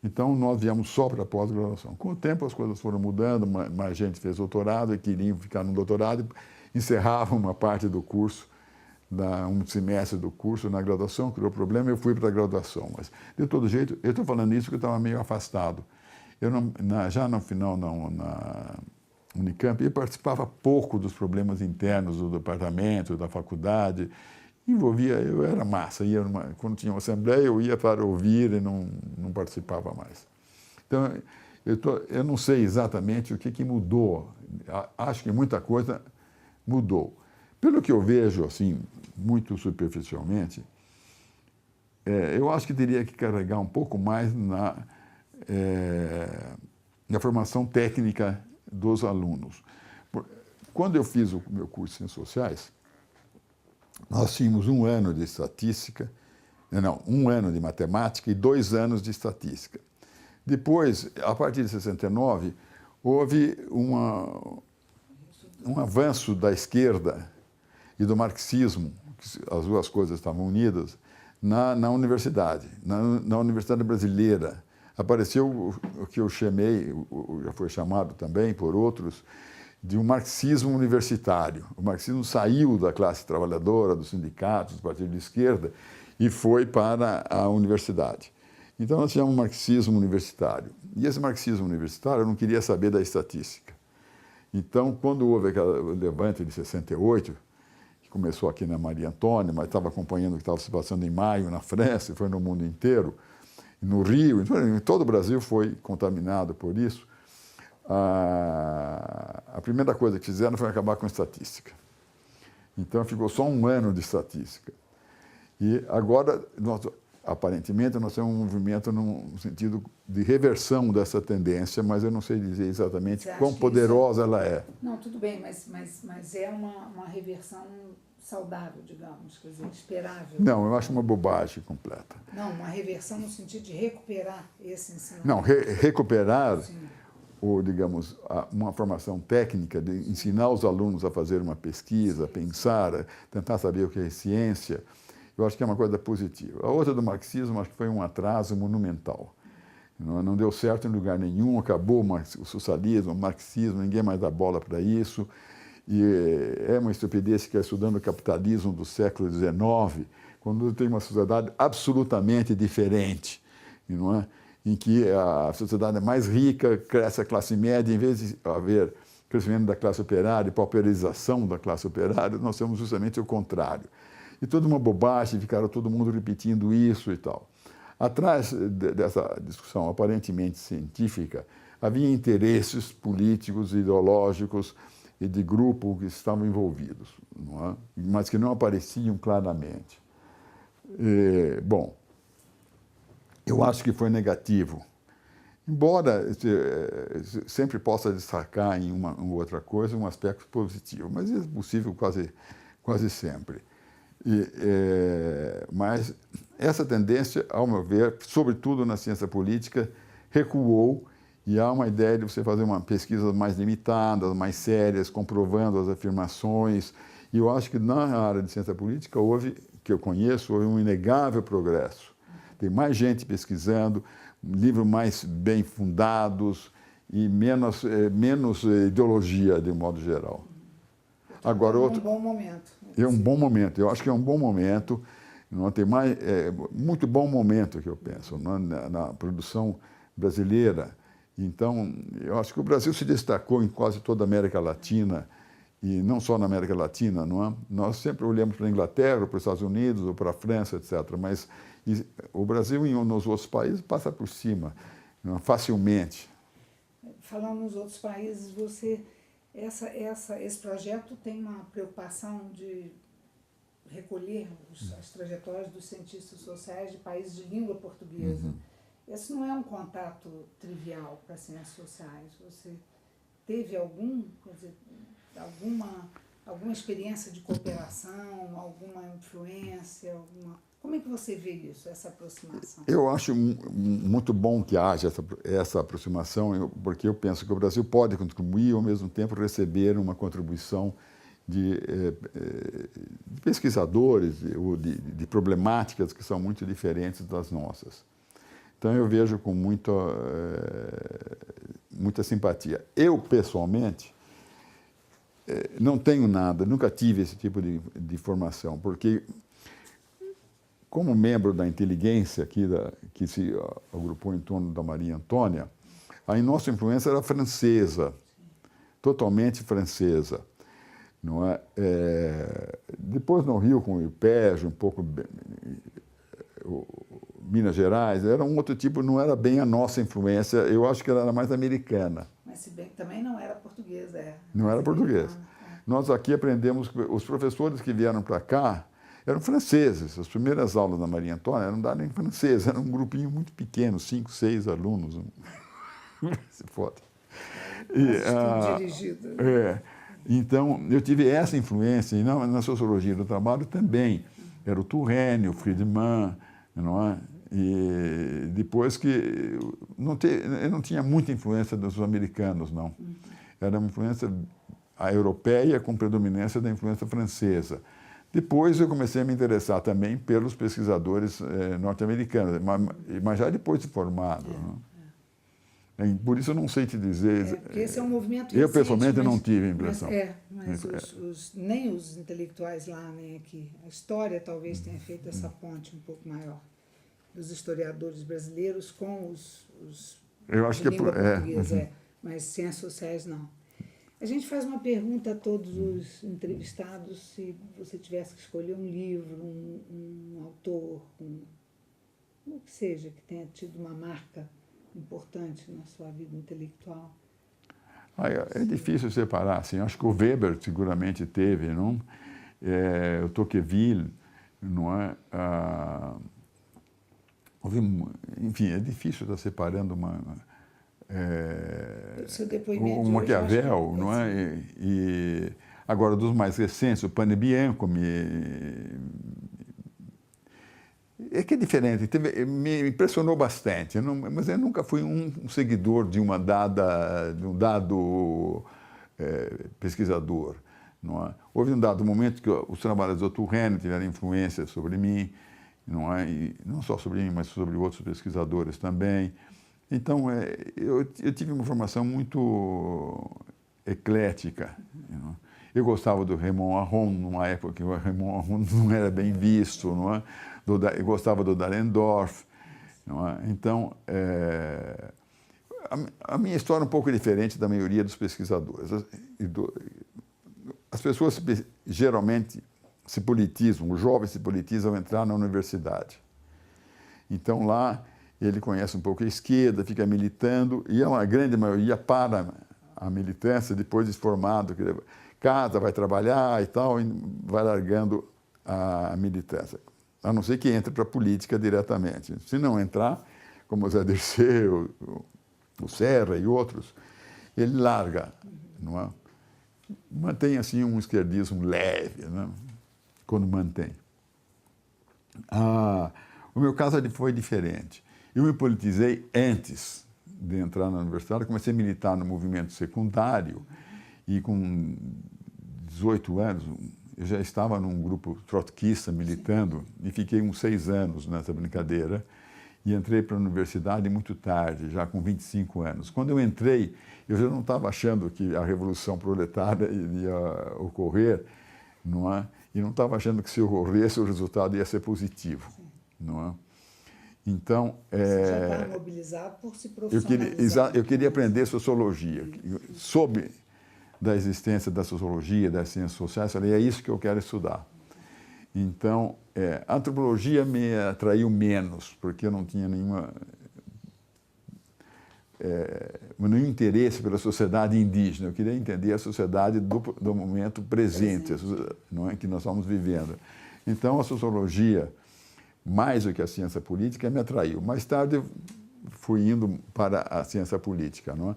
Então, nós viemos só para a pós-graduação. Com o tempo, as coisas foram mudando, mais gente fez doutorado e queriam ficar no doutorado, encerravam uma parte do curso, um semestre do curso na graduação, criou problema, eu fui para a graduação. Mas, de todo jeito, eu estou falando isso porque eu estava meio afastado. Eu não, já no final, na Unicamp, eu participava pouco dos problemas internos do departamento, da faculdade. Eu era massa, quando tinha uma assembleia, eu ia para ouvir e não participava mais. Então, eu não sei exatamente o que mudou. Acho que muita coisa mudou. Pelo que eu vejo, assim, muito superficialmente, eu acho que teria que carregar um pouco mais na formação técnica dos alunos. Quando eu fiz o meu curso de Ciências Sociais, nós tínhamos 1 ano de estatística, 1 ano de matemática e 2 anos de estatística. Depois, a partir de 69, houve um avanço da esquerda e do marxismo, as duas coisas estavam unidas, na universidade, na Universidade Brasileira. Apareceu o que eu chamei, já foi chamado também por outros, de um marxismo universitário. O marxismo saiu da classe trabalhadora, dos sindicatos, do partido de esquerda, e foi para a universidade. Então, nós tínhamos um marxismo universitário. E esse marxismo universitário, eu não queria saber da estatística. Então, quando houve aquele levante de 68, que começou aqui na Maria Antônia, mas estava acompanhando o que estava se passando em maio na França, e foi no mundo inteiro, no Rio, em todo o Brasil foi contaminado por isso. A primeira coisa que fizeram foi acabar com a estatística. Então, ficou só 1 ano de estatística. E agora, aparentemente, nós temos um movimento no sentido de reversão dessa tendência, mas eu não sei dizer exatamente quão poderosa ela é. Não, tudo bem, mas é uma reversão saudável, digamos, quer dizer, esperável. Não, eu acho uma bobagem completa. Não, uma reversão no sentido de recuperar esse ensinamento. Não, recuperar, digamos, uma formação técnica de ensinar os alunos a fazer uma pesquisa, a pensar, tentar saber o que é ciência, eu acho que é uma coisa positiva. A outra do marxismo, acho que foi um atraso monumental. Não deu certo em lugar nenhum, acabou o socialismo, o marxismo, ninguém mais dá bola para isso. E é uma estupidez ficar estudando o capitalismo do século XIX, quando tem uma sociedade absolutamente diferente, não é? Em que a sociedade é mais rica, cresce a classe média, em vez de haver crescimento da classe operária e pauperização da classe operária, nós temos justamente o contrário. E toda uma bobagem, ficaram todo mundo repetindo isso e tal. Atrás dessa discussão aparentemente científica, havia interesses políticos, ideológicos e de grupo que estavam envolvidos, não é? Mas que não apareciam claramente. Bom, eu acho que foi negativo. Embora sempre possa destacar em uma ou outra coisa um aspecto positivo, mas é possível quase sempre. Mas essa tendência, ao meu ver, sobretudo na ciência política, recuou e há uma ideia de você fazer uma pesquisa mais limitada, mais sérias, comprovando as afirmações. E eu acho que na área de ciência política que eu conheço, houve um inegável progresso. Tem mais gente pesquisando, livros mais bem fundados e menos ideologia, de um modo geral. Agora, é um bom momento. É um bom momento. Eu acho que é um bom momento. Não tem mais, muito bom momento, que eu penso, na produção brasileira. Então, eu acho que o Brasil se destacou em quase toda a América Latina, e não só na América Latina, não é? Nós sempre olhamos para a Inglaterra, para os Estados Unidos, ou para a França, etc. Mas o Brasil, nos outros países, passa por cima, facilmente. Falando nos outros países, esse projeto tem uma preocupação de recolher as trajetórias dos cientistas sociais de países de língua portuguesa. Uhum. Esse não é um contato trivial para ciências sociais. Você teve alguma experiência de cooperação, alguma influência, Como é que você vê isso, essa aproximação? Eu acho muito bom que haja essa aproximação, porque eu penso que o Brasil pode contribuir e, ao mesmo tempo, receber uma contribuição de pesquisadores ou de problemáticas que são muito diferentes das nossas. Então, eu vejo com muita simpatia. Eu, pessoalmente, não tenho nada, nunca tive esse tipo de formação, porque, como membro da inteligência que se agrupou em torno da Maria Antônia, a nossa influência era francesa, totalmente francesa. Não é? Depois, no Rio, com o IPEJ, um pouco Minas Gerais, era um outro tipo, não era bem a nossa influência, eu acho que ela era mais americana. Mas se bem que também não era portuguesa, Não era portuguesa. Nós aqui aprendemos, os professores que vieram para cá eram franceses. As primeiras aulas da Maria Antônia eram dadas em francês, era um grupinho muito pequeno, 5, 6 alunos. Se foda. Dirigido. Então, eu tive essa influência, e na sociologia do trabalho também. Era o Touraine, o Friedman, não é? E depois que... eu não tinha muita influência dos americanos, não. Era uma influência europeia com predominância da influência francesa. Depois eu comecei a me interessar também pelos pesquisadores norte-americanos, mas já depois de formado. Por isso eu não sei te dizer... Porque esse é um movimento recente. Eu, pessoalmente, não tive a impressão. Mas nem os intelectuais lá, nem aqui. A história talvez tenha feito essa ponte um pouco maior dos historiadores brasileiros com os eu acho de língua portuguesa, mas ciências sociais não. A gente faz uma pergunta a todos os entrevistados, se você tivesse que escolher um livro, um autor, o que seja, que tenha tido uma marca importante na sua vida intelectual. É difícil separar, assim. Acho que o Weber seguramente teve, não? O Tocqueville, não é? Enfim, é difícil estar separando o Maquiavel, não é? E agora, dos mais recentes, o Pane Bianco é que é diferente, me impressionou bastante, mas eu nunca fui um seguidor de um dado pesquisador. Não é? Houve um dado momento que os trabalhos do Touraine tiveram influência sobre mim, não é? E não só sobre mim, mas sobre outros pesquisadores também. Então, eu tive uma formação muito eclética. Não é? Eu gostava do Raymond Aron, numa época que o Raymond Aron não era bem visto, não é? Eu gostava do Dahrendorf. Não é? Então, a minha história é um pouco diferente da maioria dos pesquisadores. As pessoas geralmente se politizam, os jovens se politizam ao entrar na universidade. Então, lá, ele conhece um pouco a esquerda, fica militando, e a grande maioria para a militância depois de formado, casa, vai trabalhar e tal, e vai largando a militância. A não ser que entre para a política diretamente. Se não entrar, como o Zé Dirceu, o Serra e outros, ele larga, não é? Mantém, assim, um esquerdismo leve, né? Quando mantém. O meu caso foi diferente. Eu me politizei antes de entrar na universidade, comecei a militar no movimento secundário e com 18 anos eu já estava num grupo trotskista militando e fiquei uns 6 anos nessa brincadeira e entrei para a universidade muito tarde, já com 25 anos. Quando eu entrei, eu já não estava achando que a revolução proletária ia ocorrer, não é? E não estava achando que se ocorresse o resultado ia ser positivo, não é? Então, você já estava mobilizado por se profissionalizar. eu queria aprender sociologia. Soube da existência da sociologia, das ciências sociais, falei, é isso que eu quero estudar. Então, a antropologia me atraiu menos, porque eu não tinha nenhum interesse pela sociedade indígena. Eu queria entender a sociedade do momento presente, não é, que nós estamos vivendo. Então, a sociologia, mais do que a ciência política, me atraiu. Mais tarde, eu fui indo para a ciência política, não é?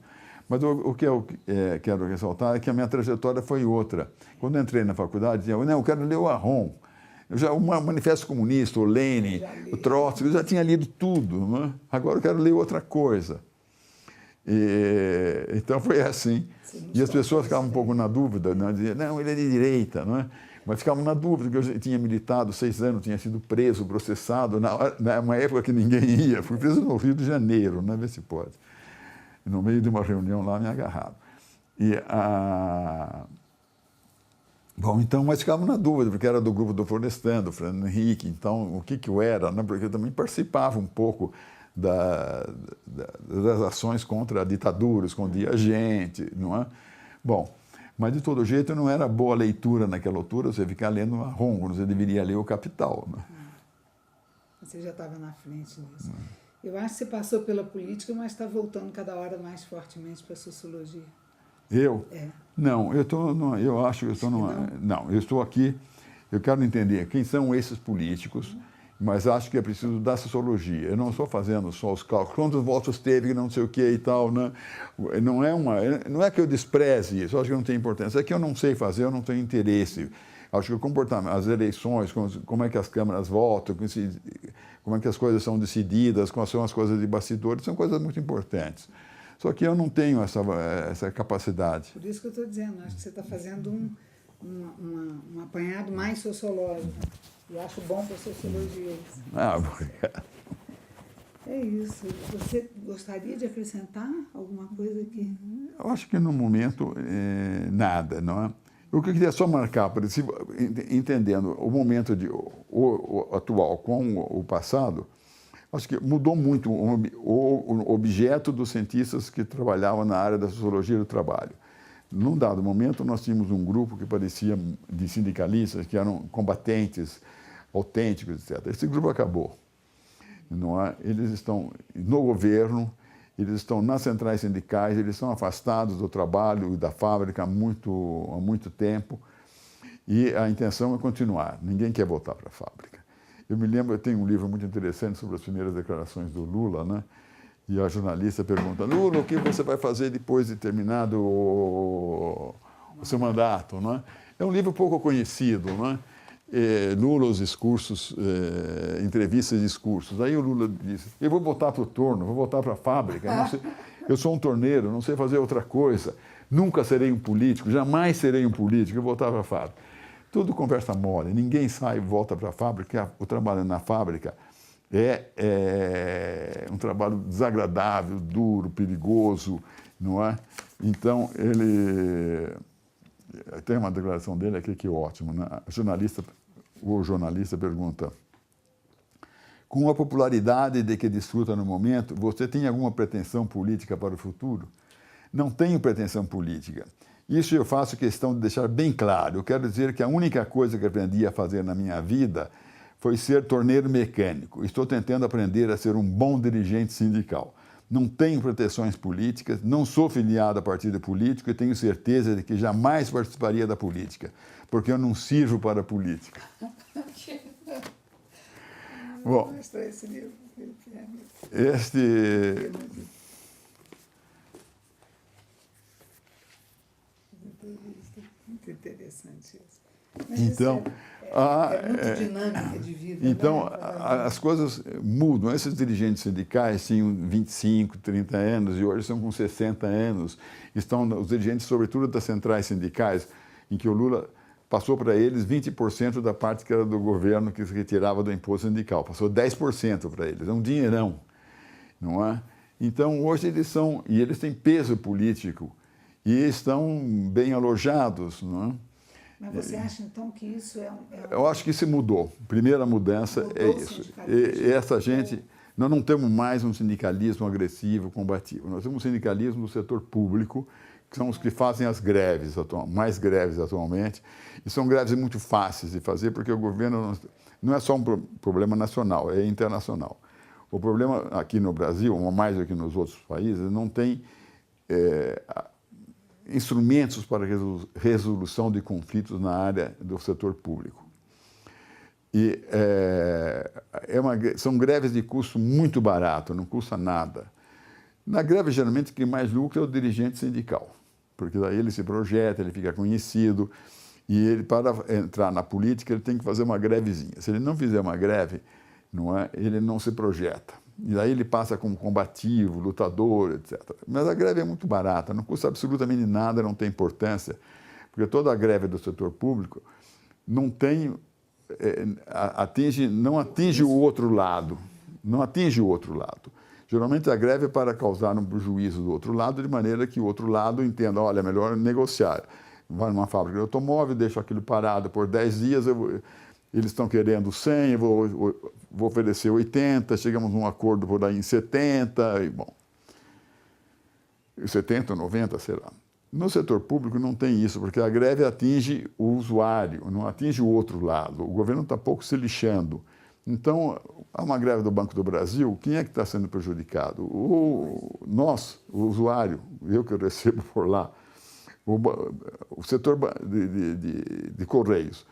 Mas o que eu quero ressaltar é que a minha trajetória foi outra. Quando eu entrei na faculdade, eu quero ler o Aron, o Manifesto Comunista, o Lenin, o Trotsky, eu já tinha lido tudo, não é? Agora eu quero ler outra coisa. Então foi assim. E as pessoas ficavam um pouco na dúvida, não, diziam, não, ele é de direita, não é? Mas ficavam na dúvida, porque eu tinha militado 6 anos, tinha sido preso, processado, numa época que ninguém ia. Fui preso no Rio de Janeiro, né? Vê se pode. No meio de uma reunião lá, me agarraram. Bom, então, mas ficava na dúvida, porque era do grupo do Florestan, do Fernando Henrique, então, o que eu era, né? Porque eu também participava um pouco das ações contra ditaduras, escondia gente, não é? Bom, mas de todo jeito não era boa leitura naquela altura, você ficar lendo Aron, você deveria ler o Capital, né? Você já estava na frente nisso. Eu acho que você passou pela política, mas está voltando cada hora mais fortemente para a sociologia. Eu? É. Não, eu acho que eu estou numa... Não, eu estou aqui, eu quero entender quem são esses políticos, mas acho que é preciso da sociologia. Eu não estou fazendo só os cálculos, quantos votos teve, não sei o que e tal, né? Não é que eu despreze isso, acho que não tem importância, é que eu não sei fazer, eu não tenho interesse. Acho que o comportamento, as eleições, como é que as câmaras votam, como é que as coisas são decididas, quais são as coisas de bastidores, são coisas muito importantes. Só que eu não tenho essa capacidade. Por isso que eu estou dizendo, acho que você está fazendo um apanhado mais sociológico. E acho bom para a sociologia isso. Obrigado. É isso. Você gostaria de acrescentar alguma coisa aqui? Eu acho que no momento, nada, não é? O que eu queria só marcar, entendendo o momento o atual com o passado, acho que mudou muito o objeto dos cientistas que trabalhavam na área da sociologia do trabalho. Num dado momento, nós tínhamos um grupo que parecia de sindicalistas, que eram combatentes, autênticos, etc. Esse grupo acabou. Não é? Eles estão no governo, eles estão nas centrais sindicais, eles estão afastados do trabalho e da fábrica há muito tempo, e a intenção é continuar. Ninguém quer voltar para a fábrica. Eu me lembro, eu tenho um livro muito interessante sobre as primeiras declarações do Lula, né? E a jornalista pergunta, Lula, o que você vai fazer depois de terminado o seu mandato? Né? É um livro pouco conhecido, né? Lula, os discursos, entrevistas e discursos. Aí o Lula disse, eu vou voltar para o torno, vou voltar para a fábrica, eu sou um torneiro, não sei fazer outra coisa, nunca serei um político, jamais serei um político, eu vou voltar para a fábrica. Tudo conversa mole, ninguém sai e volta para a fábrica, o trabalho na fábrica é um trabalho desagradável, duro, perigoso, não é? Então, ele... Tem uma declaração dele aqui que é ótimo, né? O jornalista pergunta, com a popularidade de que desfruta no momento, você tem alguma pretensão política para o futuro? Não tenho pretensão política. Isso eu faço questão de deixar bem claro. Eu quero dizer que a única coisa que aprendi a fazer na minha vida foi ser torneiro mecânico. Estou tentando aprender a ser um bom dirigente sindical. Não tenho pretensões políticas, não sou filiado a partido político e tenho certeza de que jamais participaria da política, porque eu não sirvo para a política. Bom, Muito interessante isso. Mas Então, é muito dinâmica de vida. então né? as coisas mudam. Esses dirigentes sindicais tinham 25, 30 anos e hoje são com 60 anos. Estão os dirigentes, sobretudo das centrais sindicais, em que o Lula passou para eles 20% da parte que era do governo que se retirava do imposto sindical. Passou 10% para eles. É um dinheirão, não é? Então, hoje eles têm peso político e estão bem alojados, não é? Mas você acha, então, que isso Eu acho que isso mudou. Primeira mudança é isso. Essa gente, nós não temos mais um sindicalismo agressivo, combativo. Nós temos um sindicalismo do setor público, que são os que fazem as greves, mais greves atualmente, e são greves muito fáceis de fazer, porque o governo não é só um problema nacional, é internacional. O problema aqui no Brasil, mais do que nos outros países, não tem instrumentos para resolução de conflitos na área do setor público. E são greves de custo muito barato, não custa nada. Na greve, geralmente, quem mais lucra é o dirigente sindical, porque daí ele se projeta, ele fica conhecido, e ele, para entrar na política, ele tem que fazer uma grevezinha. Se ele não fizer uma greve, ele não se projeta. E daí ele passa como combativo, lutador, etc. Mas a greve é muito barata, não custa absolutamente nada, não tem importância, porque toda a greve do setor público não atinge o outro lado. Não atinge o outro lado. Geralmente a greve é para causar um prejuízo do outro lado, de maneira que o outro lado entenda, olha, é melhor negociar. Vai numa fábrica de automóvel, deixa aquilo parado por 10 dias, eles estão querendo 100, eu vou oferecer 80, chegamos a um acordo por aí em 70, e bom, 70, 90, sei lá. No setor público não tem isso, porque a greve atinge o usuário, não atinge o outro lado. O governo está pouco se lixando. Então, há uma greve do Banco do Brasil, quem é que está sendo prejudicado? Nós, o usuário, eu que recebo por lá, o setor de Correios.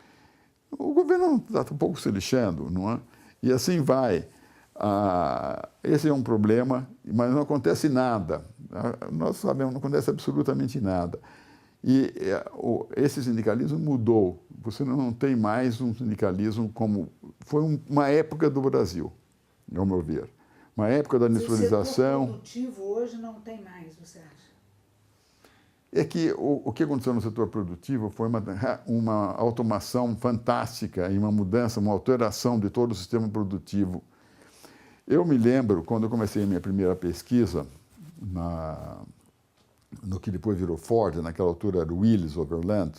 O governo está um pouco se lixando, não é? E assim vai. Esse é um problema, mas não acontece nada. Nós sabemos, não acontece absolutamente nada. E esse sindicalismo mudou. Você não tem mais um sindicalismo como... Foi uma época do Brasil, ao meu ver. Uma época da industrialização... O setor produtivo hoje não tem mais, você acha? É que o que aconteceu no setor produtivo foi uma automação fantástica e uma mudança, uma alteração de todo o sistema produtivo. Eu me lembro, quando eu comecei a minha primeira pesquisa, no que depois virou Ford, naquela altura era Willys Overland,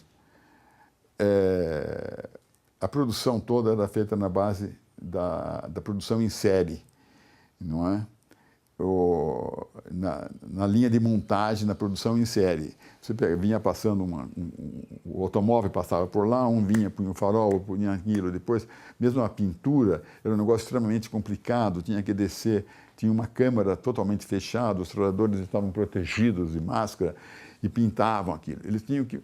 a produção toda era feita na base da produção em série, não é? Na linha de montagem, na produção em série. Você vinha passando, o automóvel passava por lá, vinha, punha o farol, punha aquilo, depois, mesmo a pintura, era um negócio extremamente complicado, tinha que descer, tinha uma câmara totalmente fechada, os trabalhadores estavam protegidos de máscara e pintavam aquilo. Eles tinham que...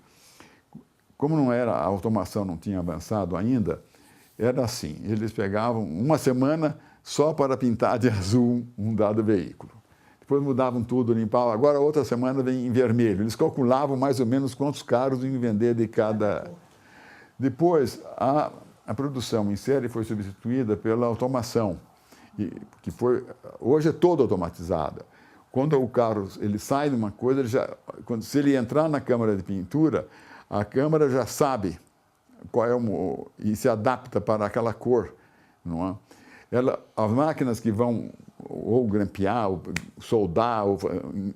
Como a automação não tinha avançado ainda, era assim, eles pegavam uma semana só para pintar de azul um dado veículo. Depois mudavam tudo, limpavam. Agora, outra semana vem em vermelho. Eles calculavam mais ou menos quantos carros iam vender de cada... Depois, a produção em série foi substituída pela automação, hoje é toda automatizada. Quando o carro ele sai de uma coisa, se ele entrar na câmara de pintura, a câmara já sabe qual e se adapta para aquela cor, não é? As máquinas que vão ou grampear, ou soldar, ou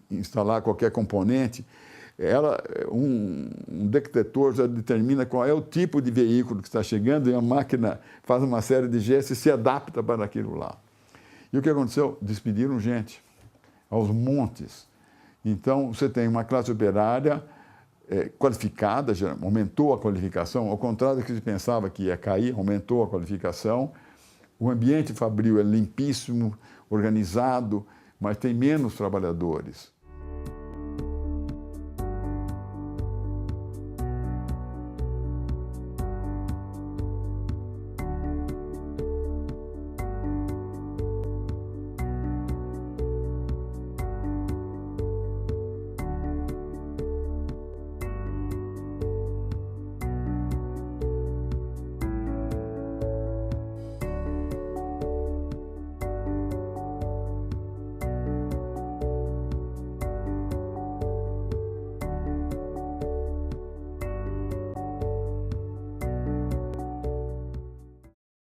instalar qualquer componente, um detector já determina qual é o tipo de veículo que está chegando e a máquina faz uma série de gestos e se adapta para aquilo lá. E o que aconteceu? Despediram gente, aos montes. Então, você tem uma classe operária qualificada, já aumentou a qualificação, ao contrário do que se pensava que ia cair, aumentou a qualificação. O ambiente fabril é limpíssimo, organizado, mas tem menos trabalhadores.